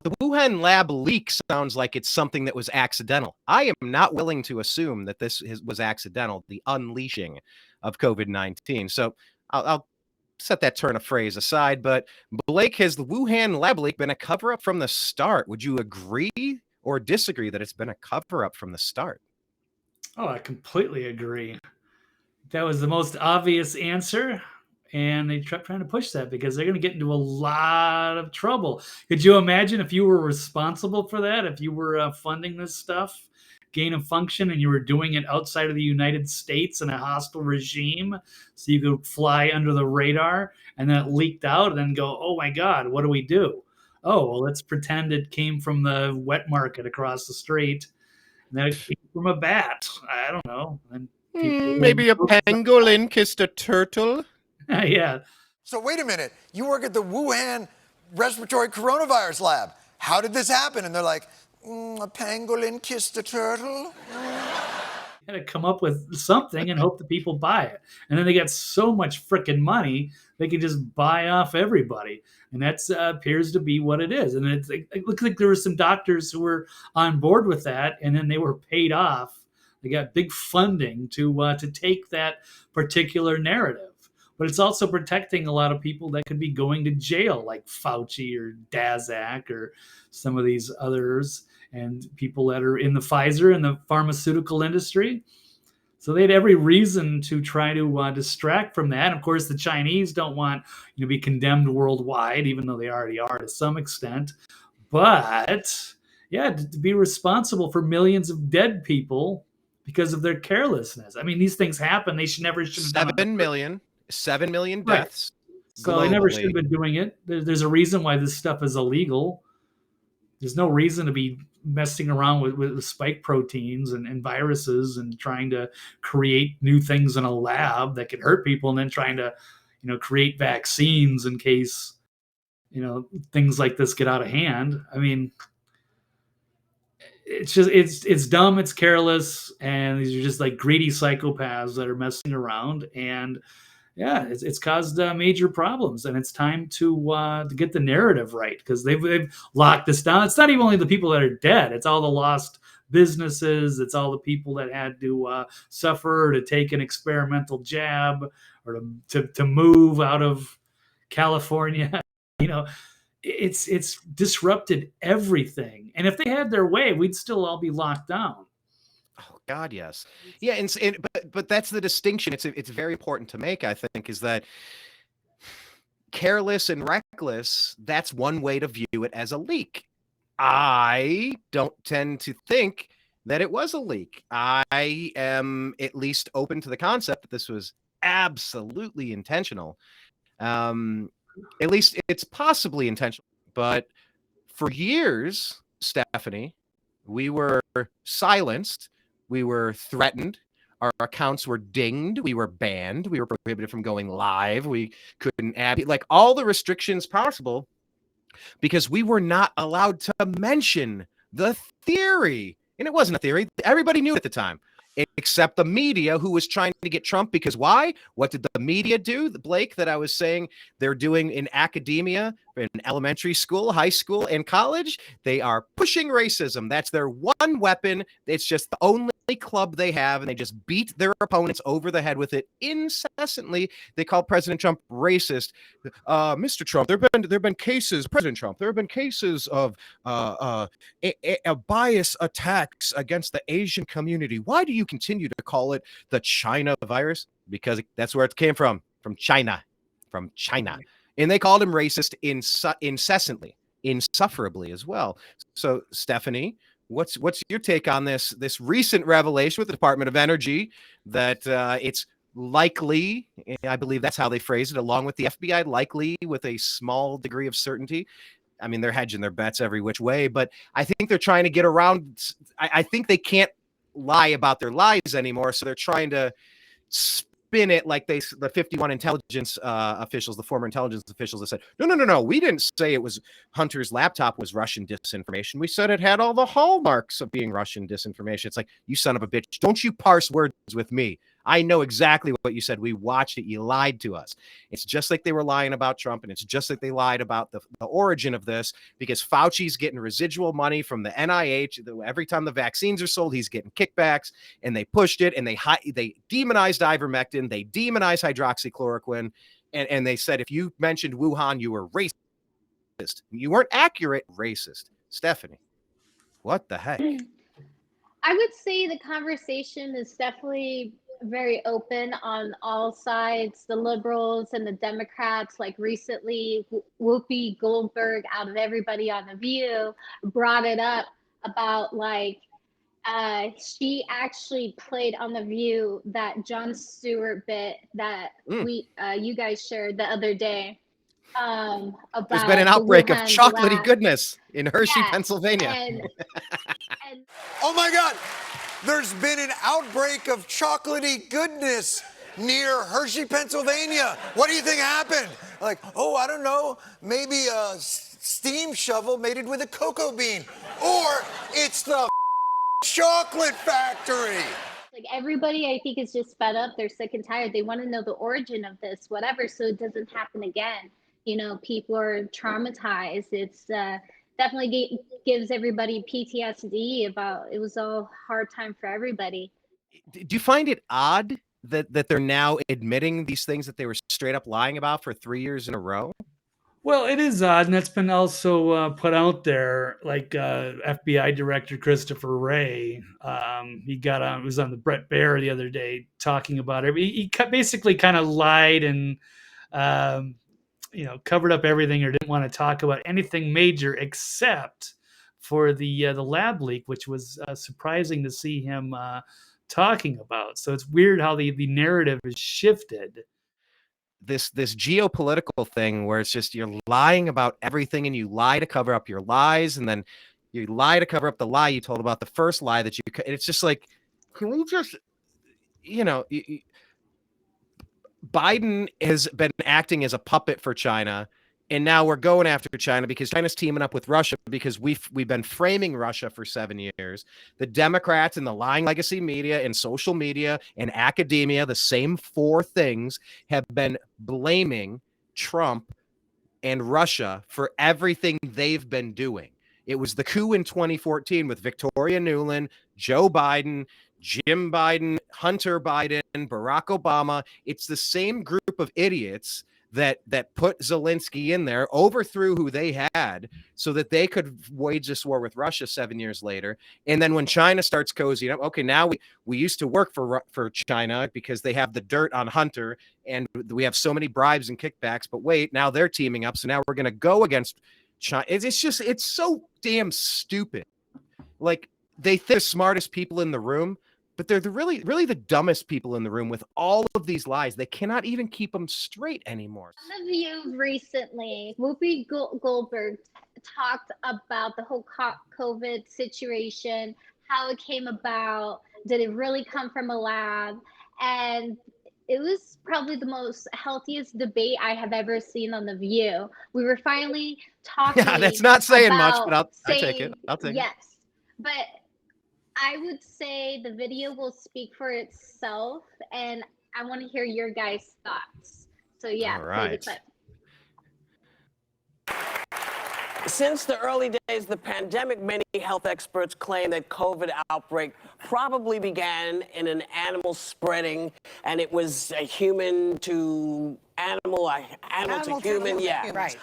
The Wuhan lab leak sounds like it's something that was accidental. I am not willing to assume that was accidental, the unleashing of COVID-19. So I'll set that turn of phrase aside. But Blake, has the Wuhan lab leak been a cover up from the start? Would you agree or disagree that it's been a cover up from the start? Oh, I completely agree. That was the most obvious answer. And they kept trying to push that because they're going to get into a lot of trouble. Could you imagine if you were responsible for that? If you were funding this stuff, gain of function, and you were doing it outside of the United States in a hostile regime, so you could fly under the radar, and then it leaked out, and then go, "Oh my God, what do we do? Oh, well, let's pretend it came from the wet market across the street, and then it came from a bat. I don't know." And people Maybe a pangolin kissed a turtle. yeah. So wait a minute, you work at the Wuhan respiratory coronavirus lab. How did this happen? And they're like, a pangolin kissed a turtle? Had to come up with something and hope that people buy it. And then they get so much freaking money, they can just buy off everybody. And that appears to be what it is. And it looks like there were some doctors who were on board with that, and then they were paid off. They got big funding to take that particular narrative. But it's also protecting a lot of people that could be going to jail, like Fauci or Daszak or some of these others, and people that are in the Pfizer and the pharmaceutical industry. So they had every reason to try to distract from that. And of course, the Chinese don't want to be condemned worldwide, even though they already are to some extent. But yeah, to be responsible for millions of dead people because of their carelessness. I mean, these things happen. They should have done 7 million deaths. Right. So they never should have been doing it. There's a reason why this stuff is illegal. There's no reason to be messing around with spike proteins and viruses and trying to create new things in a lab that can hurt people, and then trying to, create vaccines in case, things like this get out of hand. I mean, it's dumb, it's careless, and these are just like greedy psychopaths that are messing around. And yeah, it's caused major problems, and it's time to get the narrative right, because they've locked us down. It's not even only the people that are dead; it's all the lost businesses. It's all the people that had to suffer, or to take an experimental jab, or to move out of California. It's disrupted everything. And if they had their way, we'd still all be locked down. Oh God, yes, yeah, but that's the distinction. It's very important to make, I think, is that careless and reckless, that's one way to view it as a leak. I don't tend to think that it was a leak. I am at least open to the concept that this was absolutely intentional. At least it's possibly intentional. But for years, Stephanie, we were silenced. We were threatened. Our accounts were dinged. We were banned. We were prohibited from going live. We couldn't add, like, all the restrictions possible, because we were not allowed to mention the theory. And it wasn't a theory. Everybody knew it at the time, except the media, who was trying to get Trump. Because why? What did the media do, Blake, that I was saying they're doing in academia, in elementary school, high school, and college? They are pushing racism. That's their one weapon. It's just the only club they have, and they just beat their opponents over the head with it incessantly. They call President Trump racist. Mr. Trump, there've been cases, President Trump, there have been cases of bias attacks against the Asian community. Why do you continue to call it the China virus? Because that's where it came from China. And they called him racist incessantly, insufferably as well. So, Stephanie, what's your take on this recent revelation with the Department of Energy that it's likely, I believe that's how they phrase it, along with the FBI, likely with a small degree of certainty? I mean, they're hedging their bets every which way, but I think they're trying to get around. I think they can't lie about their lies anymore, so they're trying to spin it like the 51 intelligence officials, the former intelligence officials, that said, no, we didn't say it was Hunter's laptop was Russian disinformation. We said it had all the hallmarks of being Russian disinformation. It's like, you son of a bitch, don't you parse words with me. I know exactly what you said. We watched it. You lied to us. It's just like they were lying about Trump, and it's just like they lied about the origin of this, because Fauci's getting residual money from the NIH. Every time the vaccines are sold, he's getting kickbacks, and they pushed it, and they demonized ivermectin. They demonized hydroxychloroquine, and they said if you mentioned Wuhan, you were racist. You weren't accurate, racist. Stephanie, what the heck? I would say the conversation is definitely very open on all sides, the liberals and the Democrats. Like recently, Whoopi Goldberg, out of everybody on The View, brought it up about like she actually played on The View that Jon Stewart bit that you guys shared the other day. About there's been an outbreak of Wuhan chocolatey blast. goodness in Hershey, Pennsylvania. And Oh my God, there's been an outbreak of chocolatey goodness near Hershey, Pennsylvania. What do you think happened? Like, oh, I don't know, maybe a steam shovel mated with a cocoa bean, or it's the chocolate factory. like everybody, I think, is just fed up. They're sick and tired. They want to know the origin of this, whatever, so it doesn't happen again. You know, people are traumatized. It's definitely gives everybody PTSD about it was a hard time for everybody. Do you find it odd that they're now admitting these things that they were straight up lying about for 3 years in a row? Well, it is odd, and that's been also put out there. Like FBI Director Christopher Wray, he was on the Brett Baier the other day talking about it. He basically kind of lied and covered up everything, or didn't want to talk about anything major except for the lab leak, which was surprising to see him talking about. So it's weird how the narrative is shifted. This geopolitical thing where it's just you're lying about everything, and you lie to cover up your lies, and then you lie to cover up the lie you told about the first lie that it's just like, can we just, Biden has been acting as a puppet for China, and now we're going after China because China's teaming up with Russia, because we've been framing Russia for 7 years. The Democrats and the lying legacy media and social media and academia, the same four things, have been blaming Trump and Russia for everything they've been doing. It was the coup in 2014 with Victoria Nuland, Joe Biden, Jim Biden, Hunter Biden, Barack Obama. It's the same group of idiots that put Zelensky in there, overthrew who they had so that they could wage this war with Russia 7 years later. And then when China starts cozying up, okay, now we used to work for China because they have the dirt on Hunter, and we have so many bribes and kickbacks, but wait, now they're teaming up. So now we're going to go against China. It's so damn stupid. Like, they think they're the smartest people in the room, but they're really the dumbest people in the room with all of these lies. They cannot even keep them straight anymore. On The View recently, Whoopi Goldberg talked about the whole COVID situation, how it came about, did it really come from a lab? And it was probably the most healthiest debate I have ever seen on The View. We were finally talking. Yeah, that's not saying much, but I'll take it. I'll take it. Yes, but I would say the video will speak for itself, and I want to hear your guys' thoughts. So yeah, all right. play the clip. Since the early days of the pandemic, many health experts claim that COVID outbreak probably began in an animal spreading, and it was a human to animal, animal to human, yeah. Right.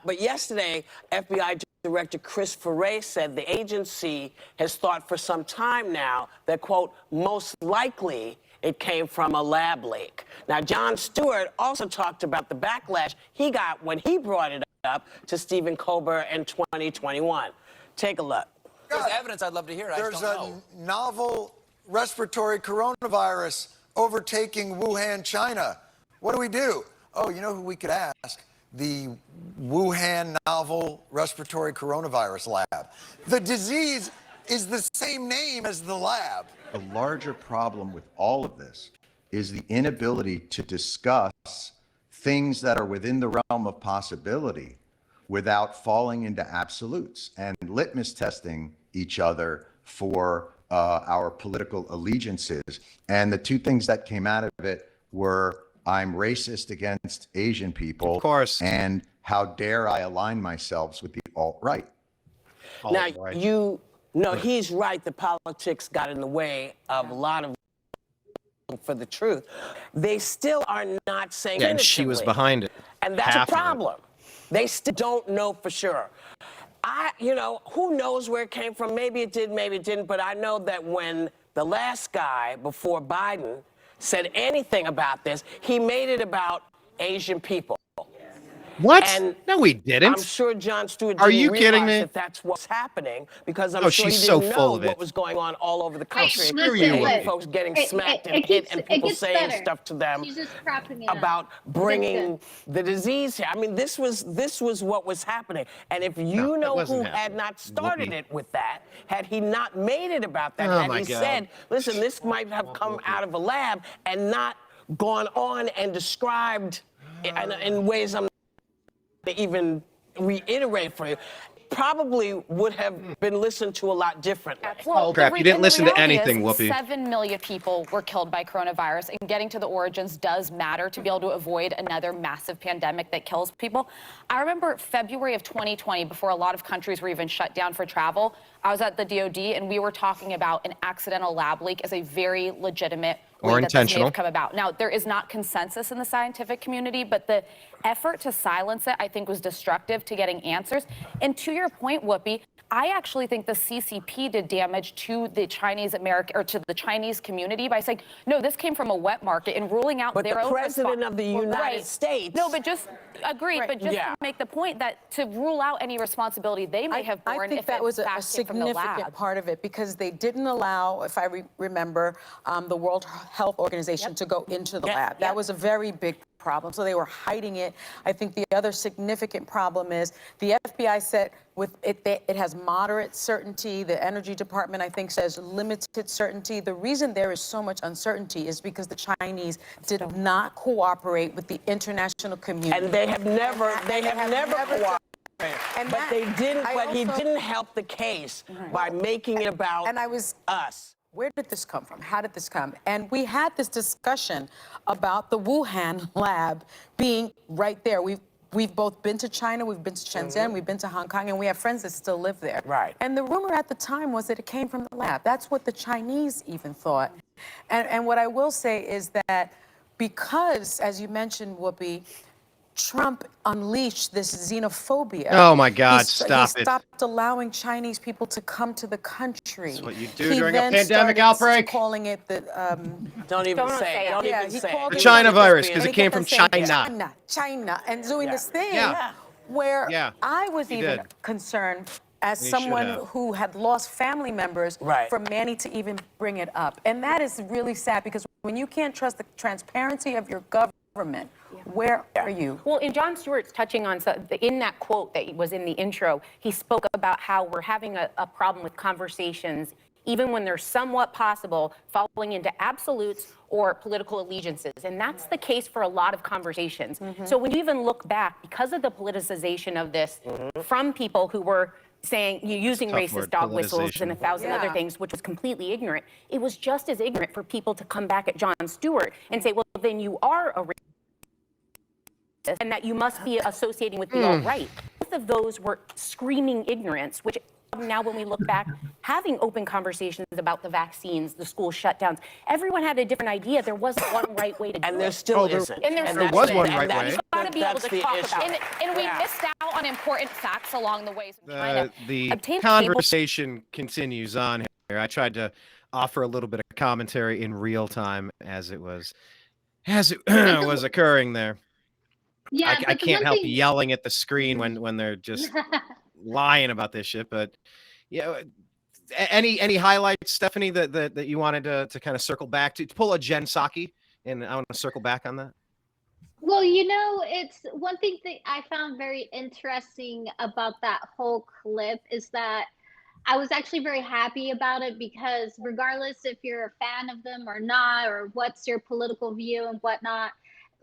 But yesterday, FBI Director Christopher Wray said the agency has thought for some time now that, quote, most likely it came from a lab leak. Now, Jon Stewart also talked about the backlash he got when he brought it up to Stephen Colbert in 2021. Take a look. There's evidence I'd love to hear. There's a novel respiratory coronavirus overtaking Wuhan, China. What do? Oh, you know who we could ask? The Wuhan novel respiratory coronavirus lab. The disease is the same name as the lab. The larger problem with all of this is the inability to discuss things that are within the realm of possibility without falling into absolutes and litmus testing each other for our political allegiances. And the two things that came out of it were, I'm racist against Asian people. Of course. And how dare I align myself with the alt-right. Now, Alt-right. he's right. The politics got in the way of a lot of for the truth. They still are not saying Yeah, and she was definitively. behind it. And that's Half a of it. problem. They still don't know for sure. Who knows where it came from? Maybe it did, maybe it didn't. But I know that when the last guy before Biden said anything about this, he made it about Asian people. What? And no, he didn't. I'm sure Jon Stewart Are didn't you kidding realize me? that that's what's happening, because I'm Oh, sure he she's didn't so know full of what it. was going on all over the country. Screw you, and Whoopi. folks getting smacked and it hit, gets- and it people gets saying better. stuff to them She's just propping it up. about bringing the disease here. I mean, this was what was happening. And if you know wasn't who had happening. not started Whoopi. it with that, had he not made it about that, Oh, had my he God. said, listen, this might have come out of a lab, and not gone on and described in ways I'm to even reiterate for you, probably would have been listened to a lot differently. Oh, crap, you didn't listen to anything, Whoopi. 7 million people were killed by coronavirus, and getting to the origins does matter to be able to avoid another massive pandemic that kills people. I remember February of 2020, before a lot of countries were even shut down for travel, I was at the DoD, and we were talking about an accidental lab leak as a very legitimate way that this may intentional. have come about. Now, there is not consensus in the scientific community, but the effort to silence it, I think, was destructive to getting answers. And to your point, Whoopi, I actually think the CCP did damage to the Chinese American, or to the Chinese community, by saying, no, this came from a wet market, and ruling out But their the own president of the United right. States. No, but just agreed. But just to make the point that to rule out any responsibility they may have borne, I think if that it was in a fact came from the significant lab. part of it, because they didn't allow, if I remember, the World Health Organization to go into the lab. That was a very big problem. So they were hiding it. I think the other significant problem is the FBI said with it has moderate certainty. The Energy Department, I think, says limited certainty. The reason there is so much uncertainty is because the Chinese did not cooperate with the international community. And they have never cooperated. But they didn't. But he didn't help the case by making it about us. Where did this come from? How did this come? And we had this discussion about the Wuhan lab being right there. We've both been to China, we've been to Shenzhen, we've been to Hong Kong, and we have friends that still live there. Right. And the rumor at the time was that it came from the lab. That's what the Chinese even thought. And what I will say is that because, as you mentioned, Whoopi, Trump unleashed this xenophobia. Oh, my God, stop he it. stopped allowing Chinese people to come to the country. That's what you do during a pandemic outbreak. Calling it the... Don't even say it. Don't yeah, even he say called it. The it China virus, and because he it came kept from on saying China. and doing this thing Yeah. where Yeah, I was he even did. concerned as He should someone have. who had lost family members for Manny to even bring it up. And that is really sad, because when you can't trust the transparency of your government, where are you? Well, and Jon Stewart's touching on, in that quote that was in the intro, he spoke about how we're having a problem with conversations, even when they're somewhat possible, falling into absolutes or political allegiances. And that's the case for a lot of conversations. So when you even look back, because of the politicization of this, from people who were saying, using Tough racist word, dog whistles and politicization. 1,000 other things, which was completely ignorant, it was just as ignorant for people to come back at Jon Stewart and say, well, then you are a racist, and that you must be associating with the alt-right. Both of those were screaming ignorance, which now when we look back, having open conversations about the vaccines, the school shutdowns, everyone had a different idea. There wasn't one right way to do it. And there still isn't. And there was one right way. We've got to be able That's to the talk issue. about it. And we missed out on important facts along the way. The Obtain conversation continues on here. I tried to offer a little bit of commentary in real time as it was was occurring there. Yeah, I but the can't one help thing- yelling at the screen when they're just lying about this shit. But yeah, any highlights, Stephanie, that you wanted to kind of circle back to pull a Jen Psaki, and I want to circle back on that. Well, it's one thing that I found very interesting about that whole clip is that I was actually very happy about it, because regardless if you're a fan of them or not, or what's your political view and whatnot,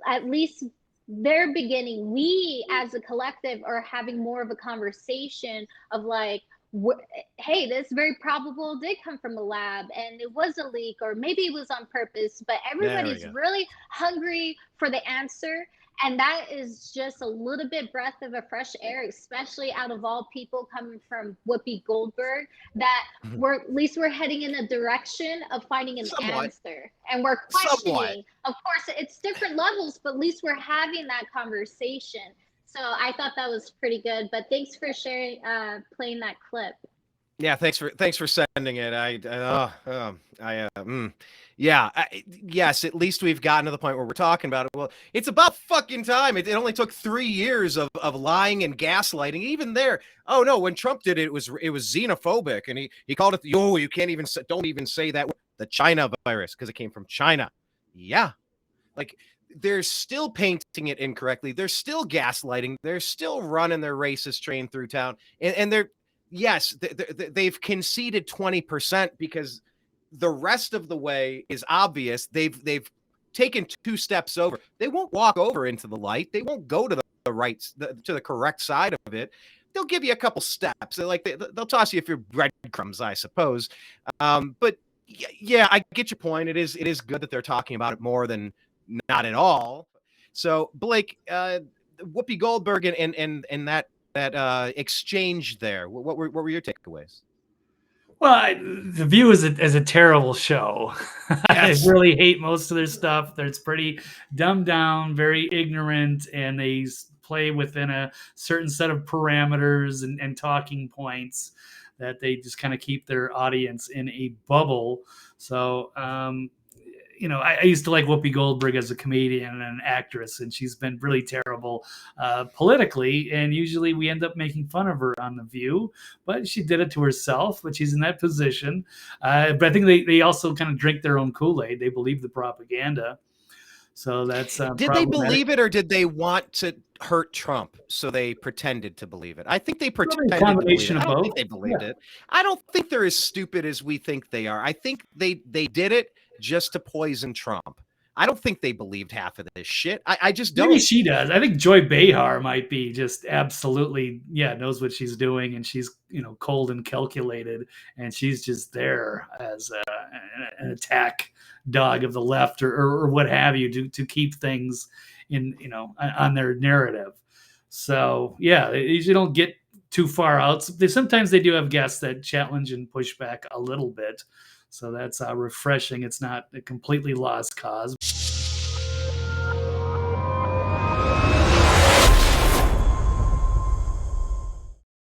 at least they're beginning, we as a collective are having more of a conversation of like, hey, this very probable did come from a lab and it was a leak, or maybe it was on purpose, but everybody's really hungry for the answer. And that is just a little bit breath of a fresh air, especially out of all people coming from Whoopi Goldberg, that at least we're heading in a direction of finding an answer. And we're questioning. Of course, it's different levels, but at least we're having that conversation. So I thought that was pretty good, but thanks for sharing, playing that clip. Yeah, thanks for sending it. Yes, at least we've gotten to the point where we're talking about it. Well, it's about fucking time. It only took 3 years of lying and gaslighting. Even there, oh no, when Trump did it, it was xenophobic, and he called it you can't even don't even say that, the China virus, because it came from China. Yeah, like, they're still painting it incorrectly. They're still gaslighting. They're still running their racist train through town. And they've conceded 20% because the rest of the way is obvious. They've taken 2 steps over. They won't walk over into the light. They won't go to the correct side of it. They'll give you a couple steps. They'll toss you a few breadcrumbs, I suppose. But yeah, I get your point. It is good that they're talking about it more than not at all. So Blake, Whoopi Goldberg and that exchange there, what were your takeaways? Well, The View is a terrible show. Yes. I really hate most of their stuff. It's pretty dumbed down, very ignorant, and they play within a certain set of parameters and talking points that they just kind of keep their audience in a bubble. So, I used to like Whoopi Goldberg as a comedian and an actress, and she's been really terrible politically. And usually we end up making fun of her on The View, but she did it to herself, but she's in that position. But I think they also kind of drink their own Kool-Aid. They believe the propaganda. So that's did they believe it, or did they want to hurt Trump? So they pretended to believe it. I think they pretended to believe it. I don't think they believed it. I don't think they're as stupid as we think they are. I think they did it just to poison Trump. I don't think they believed half of this shit. I just don't. Maybe she does. I think Joy Behar might be just absolutely, knows what she's doing, and she's, cold and calculated, and she's just there as an attack dog of the left or what have you to keep things in, on their narrative. So yeah, you don't get too far out. Sometimes they do have guests that challenge and push back a little bit. So that's refreshing. It's not a completely lost cause.